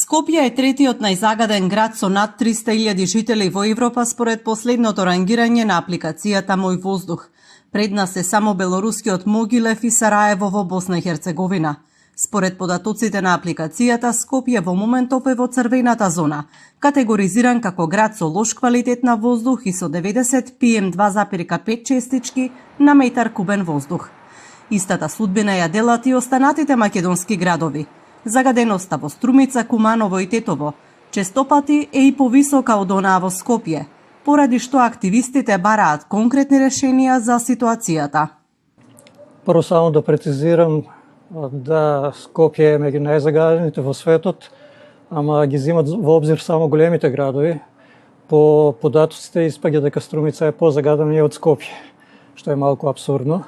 Скопје е третиот најзагаден град со над 300.000 жители во Европа според последното рангирање на апликацијата Мој воздух. Пред нас е само белорускиот Могилев и Сараево во Босна и Херцеговина. Според податоците на апликацијата, Скопје во моментов е во црвената зона, категоризиран како град со лош квалитет на воздух и со 90 PM2,5 честички на метар кубен воздух. Истата судбина ја делат и останатите македонски градови. Загаденоста во Струмица, Куманово и Тетово честопати е и повисока од онаа во Скопје, поради што активистите бараат конкретни решенија за ситуацијата. Прво само да прецизирам да Скопје е меѓу најзагадените во светот, ама ги земат во обзир само големите градови. По податоците испаѓа дека Струмица е позагадена од Скопје, што е малку апсурдно.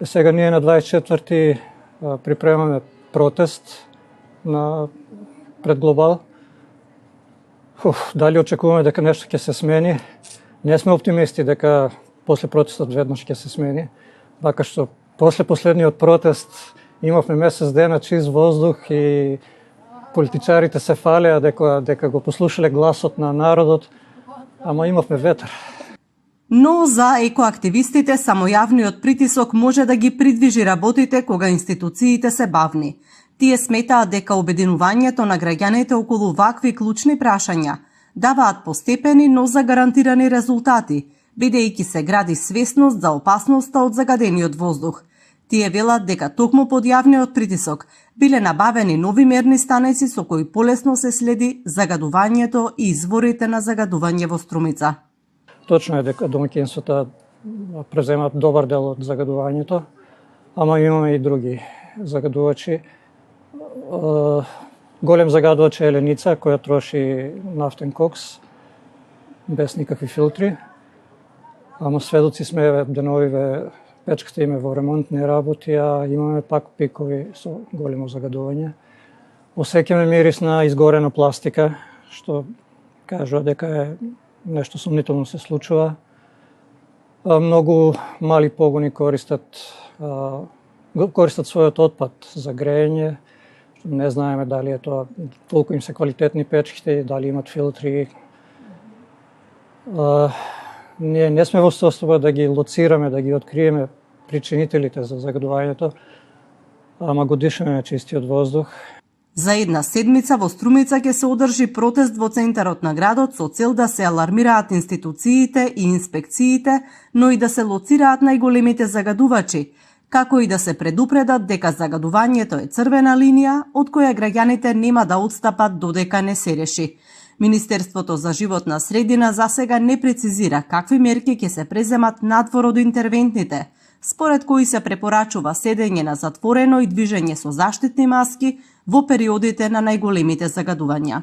Сега ние на 24-ти припремаме протест пред Глобал. Дали очекуваме дека нешто ќе се смени? Не сме оптимисти дека после протестот веднаш ќе се смени. Вака што после последниот протест имавме месец дена чист воздух и политичарите се фалеа дека го послушале гласот на народот, ама имавме ветар. Но за екоактивистите само јавниот притисок може да ги придвижи работите кога институциите се бавни. Тие сметаат дека обединувањето на граѓаните околу вакви клучни прашања даваат постепени, но загарантирани резултати, бидејќи се гради свесност за опасноста од загадениот воздух. Тие велат дека токму под јавниот притисок биле набавени нови мерни станици со кои полесно се следи загадувањето и изворите на загадување во Струмица. Точно е дека домаќинствата преземат добар дел од загадувањето, ама имаме и други загадувачи. Голем загадувач е Еленица, која троши нафтен кокс без никакви филтри. Ама сведоци сме деновиве печката име во ремонтни работи, а имаме пак пикови со големо загадување. Осеќаме мирис на изгорена пластика, што кажува дека е нешто сумнително се случува. Многу мали погони користат својот отпад за грејење. Не знаеме дали е тоа, толку им се квалитетни печките, дали имат филтри. Ние не сме во состојба да ги лоцираме, да ги откриеме причинителите за загадувањето, ама го дишаме чистиот воздух. За една седмица во Струмица ќе се одржи протест во центарот на градот со цел да се алармираат институциите и инспекциите, но и да се лоцираат најголемите загадувачи, како и да се предупредат дека загадувањето е црвена линија од која граѓаните нема да отстапат додека не се реши. Министерството за животна средина засега не прецизира какви мерки ќе се преземат надвор од интервентните, според кои се препорачува седење на затворено и движење со заштитни маски во периодите на најголемите загадувања.